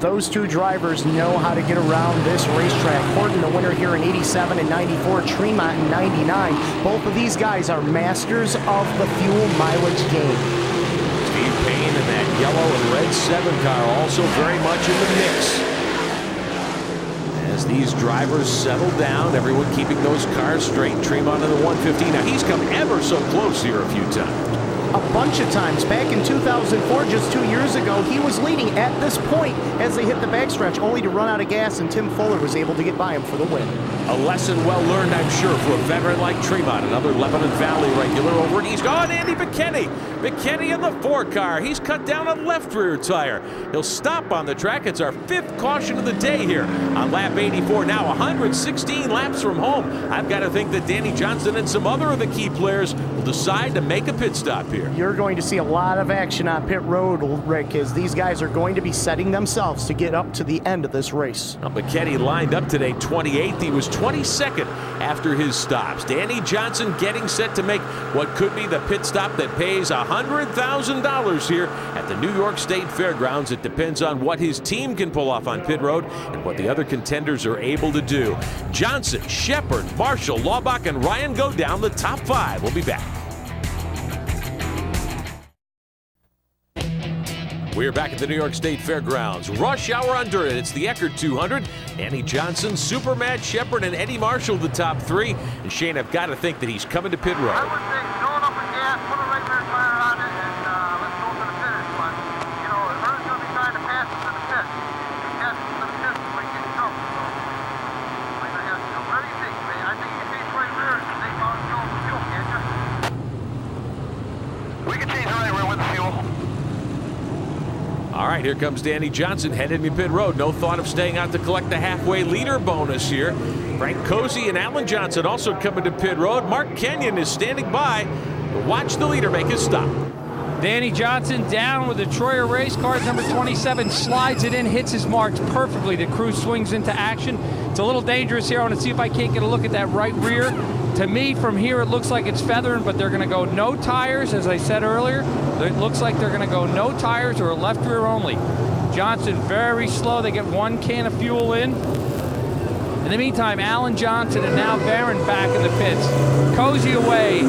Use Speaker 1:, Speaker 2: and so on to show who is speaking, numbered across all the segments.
Speaker 1: those two drivers know how to get around this racetrack. Horton, the winner here in 87 and 94, Tremont in 99. Both of these guys are masters of the fuel mileage game.
Speaker 2: Steve Payne in that yellow and red 7 car also very much in the mix. As these drivers settle down, everyone keeping those cars straight. Tremont in the 115. Now he's come ever so close here a few times.
Speaker 1: A bunch of times. Back in 2004, just 2 years ago, he was leading at this point as they hit the backstretch, only to run out of gas, and Tim Fuller was able to get by him for the win.
Speaker 2: A lesson well learned, I'm sure, for a veteran like Tremont. Another Lebanon Valley regular over at East. Oh, and Andy McKinney. McKinney in the 4 car. He's cut down a left rear tire. He'll stop on the track. It's our 5th caution of the day here on lap 84. Now 116 laps from home. I've got to think that Danny Johnson and some other of the key players will decide to make a pit stop here.
Speaker 1: You're going to see a lot of action on pit road, Rick, as these guys are going to be setting themselves to get up to the end of this race.
Speaker 2: Now, McKinney lined up today 28th. He was 22nd after his stops. Danny Johnson getting set to make what could be the pit stop that pays $100,000 here at the New York State Fairgrounds. It depends on what his team can pull off on pit road and what the other contenders are able to do. Johnson, Shepherd, Marshall, Laubach, and Ryan go down the top 5. We'll be back. We're back at the New York State Fairgrounds. Rush hour under it. It's the Eckerd 200. Danny Johnson, Super Matt Shepherd, and Eddie Marshall, the top 3. And Shane, I've got to think that he's coming to pit road.
Speaker 3: I would think going up with gas, put a regular tire on it, and let's go to the finish. But, you know, Vern's going to be trying to pass us to the pit. If he passes us to the pit, we might get in trouble. So, we might have, you know, what do you think, man? I think you can change right rear and take out fuel, can't you? We can change the right rear with the fuel.
Speaker 2: All right, here comes Danny Johnson heading to pit road. No thought of staying out to collect the halfway leader bonus here. Frank Cozy and Alan Johnson also coming to pit road. Mark Kenyon is standing by to watch the leader make his stop.
Speaker 4: Danny Johnson down with the Troyer race car, number 27, slides it in, hits his marks perfectly. The crew swings into action. It's a little dangerous here. I want to see if I can't get a look at that right rear. To me, from here, it looks like it's feathering, but they're going to go no tires, as I said earlier. It looks like they're going to go no tires or left rear only. Johnson very slow. They get 1 can of fuel in. In the meantime, Alan Johnson and now Barron back in the pits. Cozy away.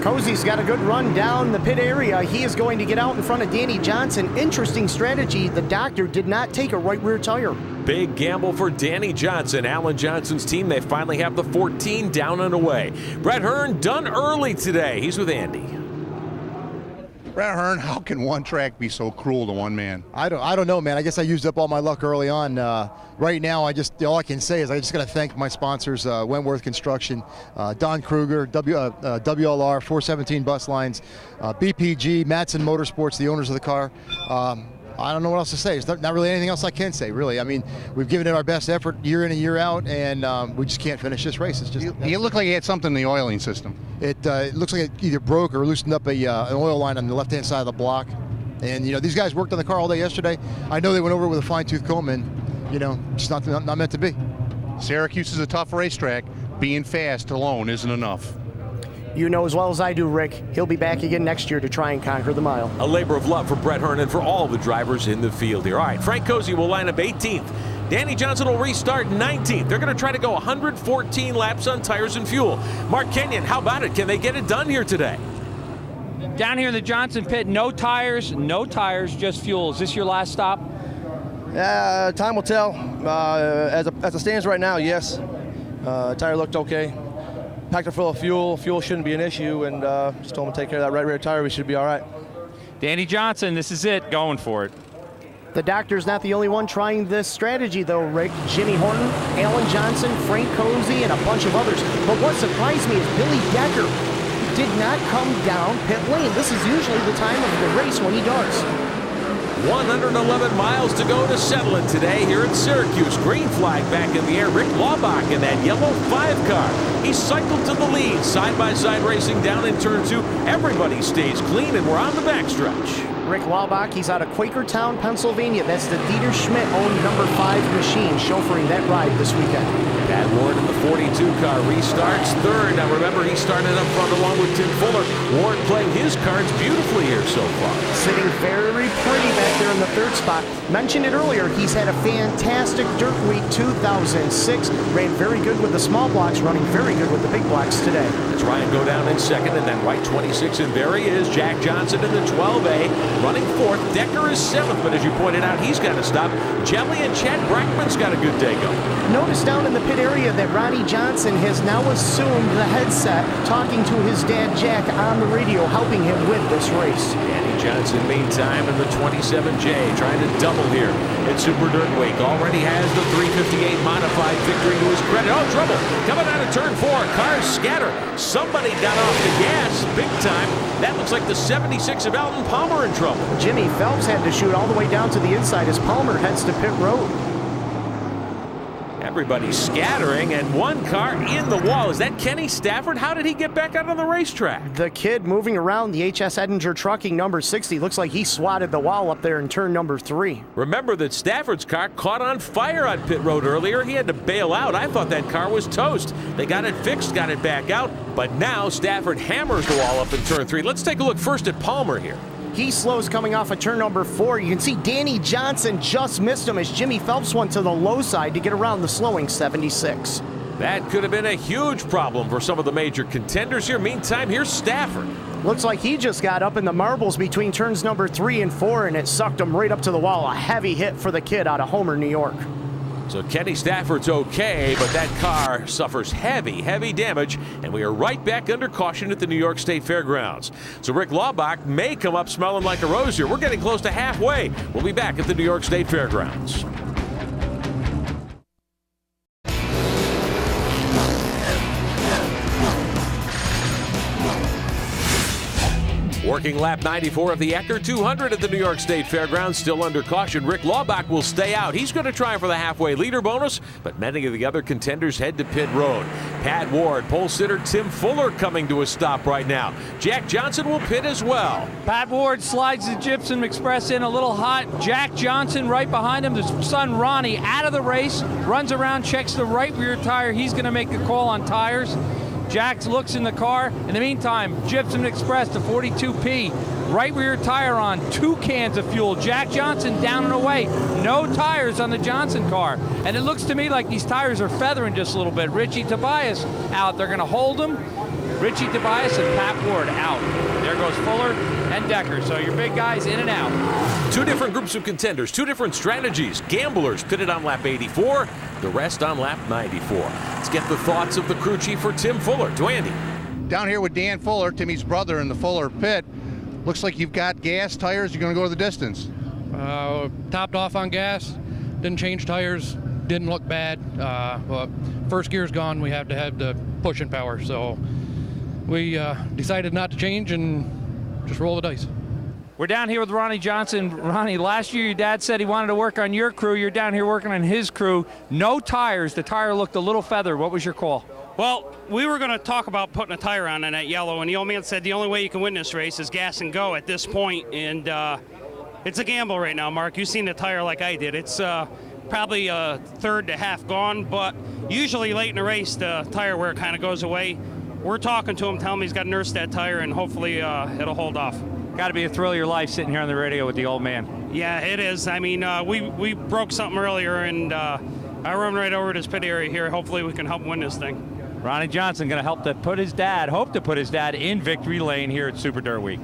Speaker 1: Cozy's got a good run down the pit area. He is going to get out in front of Danny Johnson. Interesting strategy. The doctor did not take a right rear tire.
Speaker 2: Big gamble for Danny Johnson. Alan Johnson's team, they finally have the 14 down and away. Brett Hearn done early today. He's with Andy.
Speaker 5: Brett Hearn, how can one track be so cruel to one man?
Speaker 6: I don't know, man. I guess I used up all my luck early on. Right now, all I can say is I just got to thank my sponsors, Wentworth Construction, Don Kruger, WLR, 417 Bus Lines, BPG, Matson Motorsports, the owners of the car. I don't know what else to say. There's not really anything else I can say, really. I mean, we've given it our best effort year in and year out, and we just can't finish this race. It's just
Speaker 5: you look like you had something in the oiling system.
Speaker 6: It looks like it either broke or loosened up an oil line on the left-hand side of the block. And, you know, these guys worked on the car all day yesterday. I know they went over it with a fine-tooth comb, and, you know, just not meant to be.
Speaker 5: Syracuse is a tough racetrack. Being fast alone isn't enough.
Speaker 1: You know as well as I do, Rick, he'll be back again next year to try and conquer the mile.
Speaker 2: A labor of love for Brett Hearn and for all the drivers in the field here. All right, Frank Cozy will line up 18th. Danny Johnson will restart 19th. They're going to try to go 114 laps on tires and fuel. Mark Kenyon, how about it? Can they get it done here today?
Speaker 4: Down here in the Johnson pit, no tires, just fuel. Is this your last stop?
Speaker 7: Time will tell. As it stands right now, yes. Tire looked okay. Packed it full of fuel. Fuel shouldn't be an issue, and just told him to take care of that right rear tire. We should be all right.
Speaker 4: Danny Johnson, this is it. Going for it.
Speaker 1: The doctor's not the only one trying this strategy, though, Rick. Jimmy Horton, Alan Johnson, Frank Cozy, and a bunch of others. But what surprised me is Billy Decker did not come down pit lane. This is usually the time of the race when he does.
Speaker 2: 111 miles to go to settle it today here at Syracuse. Green flag back in the air. Rick Laubach in that yellow 5 car. He cycled to the lead. Side-by-side racing down in turn 2. Everybody stays clean, and we're on the backstretch.
Speaker 1: Rick Laubach, he's out of Quakertown, Pennsylvania. That's the Dieter Schmidt-owned number 5 machine chauffeuring that ride this weekend.
Speaker 2: Pat Ward in the 42 car restarts third. Now remember, he started up front along with Tim Fuller. Ward playing his cards beautifully here so far.
Speaker 1: Sitting very pretty back there in the third spot. Mentioned it earlier, he's had a fantastic dirt week 2006. Ran very good with the small blocks, running very good with the big blocks today.
Speaker 2: That's Ryan go down in second, and then white 26, and there he is. Jack Johnson in the 12A, running fourth. Decker is seventh, but as you pointed out, he's got to stop. Jelly and Chad Brackman's got a good day going.
Speaker 1: Notice down in the pit area that Ronnie Johnson has now assumed the headset, talking to his dad Jack on the radio, helping him win this race.
Speaker 2: Danny Johnson, meantime, in the 27J, trying to double here at Super Dirt Week. Already has the 358 modified victory to his credit. Oh, trouble! Coming out of turn 4, cars scatter. Somebody got off the gas big time. That looks like the 76 of Alton Palmer in trouble.
Speaker 1: Jimmy Phelps had to shoot all the way down to the inside as Palmer heads to pit road.
Speaker 2: Everybody's scattering, and one car in the wall. Is that Kenny Stafford? How did he get back out on the racetrack?
Speaker 1: The kid moving around, the HS Edinger Trucking number 60. Looks like he swatted the wall up there in turn number 3.
Speaker 2: Remember that Stafford's car caught on fire on pit road earlier. He had to bail out. I thought that car was toast. They got it fixed, got it back out, but now Stafford hammers the wall up in turn 3. Let's take a look first at Palmer here.
Speaker 1: He slows coming off of turn number 4. You can see Danny Johnson just missed him as Jimmy Phelps went to the low side to get around the slowing 76.
Speaker 2: That could have been a huge problem for some of the major contenders here. Meantime, here's Stafford.
Speaker 1: Looks like he just got up in the marbles between turns number 3 and 4, and it sucked him right up to the wall. A heavy hit for the kid out of Homer, New York.
Speaker 2: So Kenny Stafford's okay, but that car suffers heavy damage, and we are right back under caution at the New York State Fairgrounds. So Rick Laubach may come up smelling like a rose here. We're getting close to halfway. We'll be back at the New York State Fairgrounds. Working lap 94 of the Eckerd 200 at the New York State Fairgrounds, still under caution. Rick Laubach will stay out. He's going to try for the halfway leader bonus, but many of the other contenders head to pit road. Pat Ward, pole sitter Tim Fuller coming to a stop right now. Jack Johnson will pit as well.
Speaker 4: Pat Ward slides the Gypsum Express in a little hot. Jack Johnson right behind him. The son Ronnie out of the race, runs around, checks the right rear tire. He's going to make the call on tires. Jack looks in the car. In the meantime, Gypsum Express, the 42P, right rear tire on, 2 cans of fuel. Jack Johnson down and away. No tires on the Johnson car. And it looks to me like these tires are feathering just a little bit. Richie Tobias out. They're going to hold him. Richie Tobias and Pat Ward out. There goes Fuller and Decker. So your big guys in and out.
Speaker 2: 2 different groups of contenders, 2 different strategies. Gamblers pitted on lap 84, the rest on lap 94. Let's get the thoughts of the crew chief for Tim Fuller. To Andy.
Speaker 5: Down here with Dan Fuller, Timmy's brother in the Fuller pit. Looks like you've got gas, tires, you're going to go the distance.
Speaker 8: Topped off on gas, didn't change tires, didn't look bad. But first gear's gone, we have to have the pushing power. So we decided not to change and just roll the dice.
Speaker 4: We're down here with Ronnie Johnson. Ronnie, last year your dad said he wanted to work on your crew. You're down here working on his crew. No tires. The tire looked a little feathered. What was your call?
Speaker 9: Well, we were going to talk about putting a tire on that yellow, and the old man said the only way you can win this race is gas and go at this point, and it's a gamble right now, Mark. You've seen the tire like I did. It's probably a third to half gone, but usually late in the race the tire wear kind of goes away. We're talking to him, telling him he's got to nurse that tire, and hopefully it'll hold off.
Speaker 4: Got to be a thrill of your life sitting here on the radio with the old man.
Speaker 9: Yeah, it is. I mean, we broke something earlier, and I run right over to his pit area here. Hopefully we can help win this thing.
Speaker 4: Ronnie Johnson going to hope to put his dad in victory lane here at Super Dirt Week.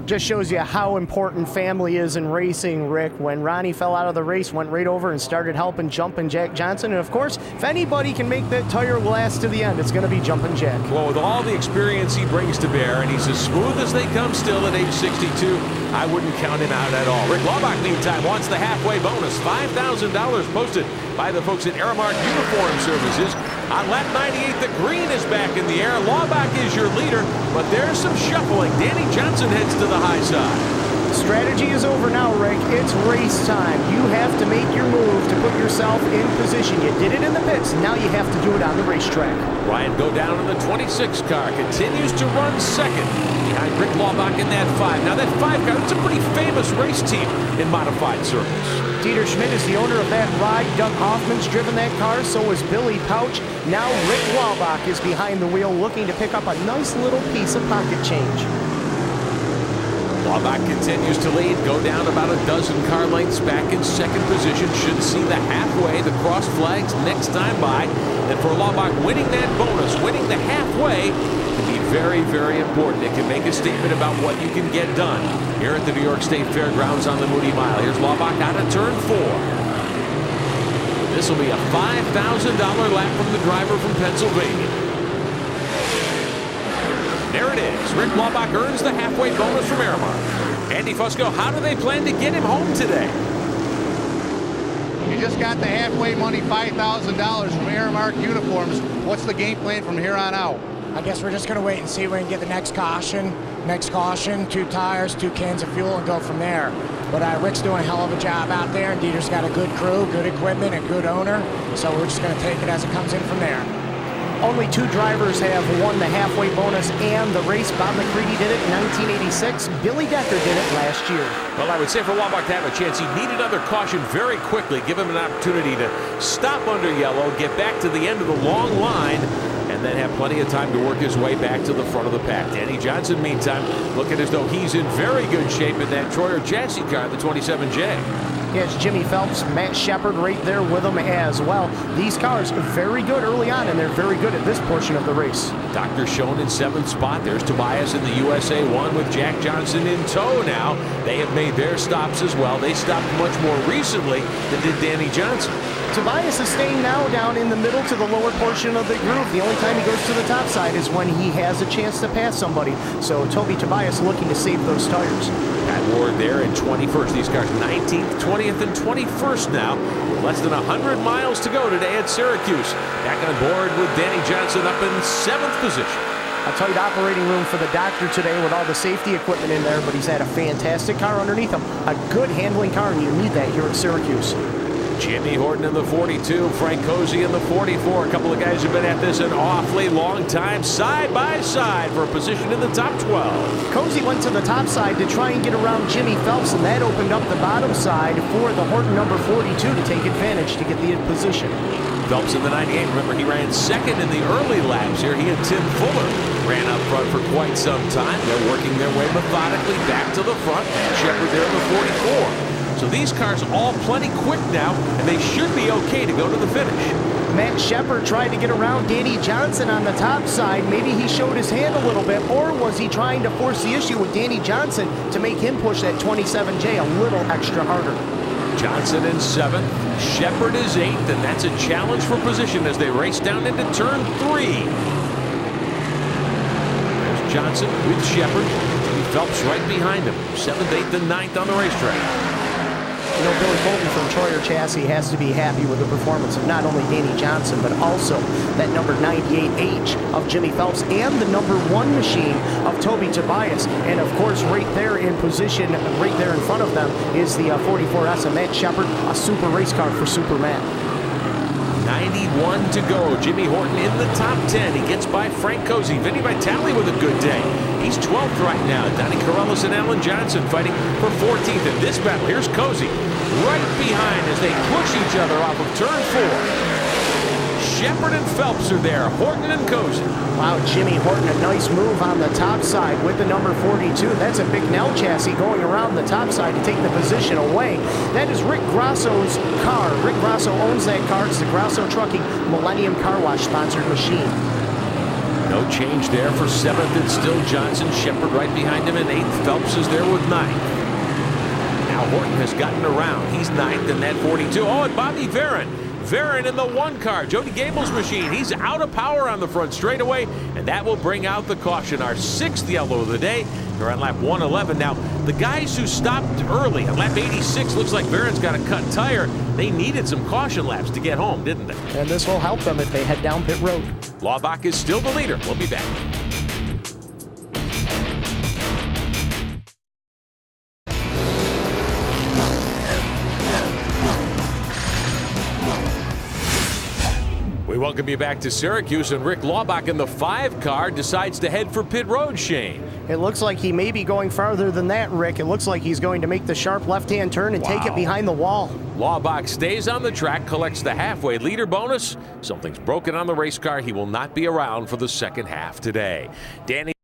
Speaker 1: Just shows you how important family is in racing, Rick. When Ronnie fell out of the race, went right over and started helping Jumpin' Jack Johnson. And of course, if anybody can make that tire last to the end, it's going to be Jumpin' Jack.
Speaker 2: Well, with all the experience he brings to bear, and he's as smooth as they come still at age 62, I wouldn't count him out at all. Rick Laubach, meantime, wants the halfway bonus. $5,000 posted by the folks at Aramark Uniform Services. On lap 98, the green is back in the air. Laubach is your leader, but there's some shuffling. Danny Johnson heads to the high side.
Speaker 1: Strategy is over now, Rick. It's race time. You have to make your move to put yourself in position. You did it in the pits. Now you have to do it on the racetrack.
Speaker 2: Ryan go down in the 26 car, continues to run second behind Rick Laubach in that 5. Now that 5 car, it's a pretty famous race team in modified circles.
Speaker 1: Dieter Schmidt is the owner of that ride. Doug Hoffman's driven that car, so is Billy Pouch. Now Rick Laubach is behind the wheel looking to pick up a nice little piece of pocket change.
Speaker 2: Laubach continues to lead, go down about a dozen car lengths back in second position. Should see the halfway, the cross flags next time by. And for Laubach, winning that bonus, winning the halfway, can be very, very important. It can make a statement about what you can get done here at the New York State Fairgrounds on the Moody Mile. Here's Laubach out of turn 4. This will be a $5,000 lap from the driver from Pennsylvania. There it is. Rick Laubach earns the halfway bonus from Aramark. Andy Fusco, how do they plan to get him home today?
Speaker 5: You just got the halfway money, $5,000 from Aramark Uniforms. What's the game plan from here on out?
Speaker 10: I guess we're just going to wait and see if we can get the next caution. Next caution, 2 tires, 2 cans of fuel, and go from there. But Rick's doing a hell of a job out there, and Dieter's got a good crew, good equipment, and good owner. So we're just going to take it as it comes in from there.
Speaker 1: Only 2 drivers have won the halfway bonus and the race. Bob McCready did it in 1986. Billy Decker did it last year.
Speaker 2: Well, I would say for Laubach to have a chance, he'd need another caution very quickly. Give him an opportunity to stop under yellow, get back to the end of the long line, and then have plenty of time to work his way back to the front of the pack. Danny Johnson, meantime, looking as though he's in very good shape in that Troyer chassis car, the 27J.
Speaker 1: Yes, Jimmy Phelps, Matt Shepard right there with him as well. These cars are very good early on, and they're very good at this portion of the race.
Speaker 2: Dr. Schoen in 7th spot. There's Tobias in the USA 1 with Jack Johnson in tow now. They have made their stops as well. They stopped much more recently than did Danny Johnson.
Speaker 1: Tobias is staying now down in the middle to the lower portion of the groove. The only time he goes to the top side is when he has a chance to pass somebody. So Toby Tobias looking to save those tires.
Speaker 2: Pat Ward there in 21st. These cars 19th, 20th, and 21st now. With less than 100 miles to go today at Syracuse. Back on board with Danny Johnson up in 7th position.
Speaker 1: A tight operating room for the doctor today with all the safety equipment in there, but he's had a fantastic car underneath him. A good handling car, and you need that here at Syracuse.
Speaker 2: Jimmy Horton in the 42, Frank Cozy in the 44. A couple of guys have been at this an awfully long time, side by side for a position in the top 12.
Speaker 1: Cozy went to the top side to try and get around Jimmy Phelps, and that opened up the bottom side for the Horton number 42 to take advantage to get the position.
Speaker 2: Phelps in the 98. Remember, he ran second in the early laps here. He and Tim Fuller ran up front for quite some time. They're working their way methodically back to the front. Matt Shepard there in the 44. So these cars all plenty quick now, and they should be okay to go to the finish.
Speaker 1: Matt Shepard tried to get around Danny Johnson on the top side. Maybe he showed his hand a little bit, or was he trying to force the issue with Danny Johnson to make him push that 27J a little extra harder?
Speaker 2: Johnson in 7th, Shepard is 8th, and that's a challenge for position as they race down into turn 3. There's Johnson with Shepard. Jimmy Phelps right behind him. 7th, 8th, and 9th on the racetrack.
Speaker 1: You know, Billy Colton from Troyer Chassis has to be happy with the performance of not only Danny Johnson, but also that number 98H of Jimmy Phelps and the number 1 machine of Toby Tobias. And of course, right there in position, right there in front of them, is the 44S of Matt Shepard, a super race car for Super Matt.
Speaker 2: 91 to go. Jimmy Horton in the top 10. He gets by Frank Cozy. Vinny Vitale with a good day. He's 12th right now. Donnie Corellis and Alan Johnson fighting for 14th in this battle. Here's Cozy right behind as they push each other off of turn 4. Shepard and Phelps are there. Horton and Cozy.
Speaker 1: Wow, Jimmy Horton, a nice move on the top side with the number 42. That's a big Nell chassis going around the top side to take the position away. That is Rick Grasso's car. Rick Grasso owns that car. It's the Grasso Trucking Millennium Car Wash sponsored machine.
Speaker 2: No change there for 7th. It's still Johnson. Shepard right behind him in 8th. Phelps is there with 9th. Now Horton has gotten around. He's 9th in that 42. Oh, and Bobby Varon. Varon in the 1 car. Jody Gable's machine. He's out of power on the front straightaway, and that will bring out the caution. Our 6th yellow of the day. They're on lap 111. Now, the guys who stopped early on lap 86, looks like Varon's got a cut tire. They needed some caution laps to get home, didn't they?
Speaker 1: And this will help them if they head down pit road.
Speaker 2: Laubach is still the leader. We'll be back. welcome you back to Syracuse, and Rick Laubach in the 5 car decides to head for pit road, Shane.
Speaker 1: It looks like he may be going farther than that, Rick. It looks like he's going to make the sharp left-hand turn and take it behind the wall.
Speaker 2: Laubach stays on the track, collects the halfway leader bonus. Something's broken on the race car. He will not be around for the second half today. Danny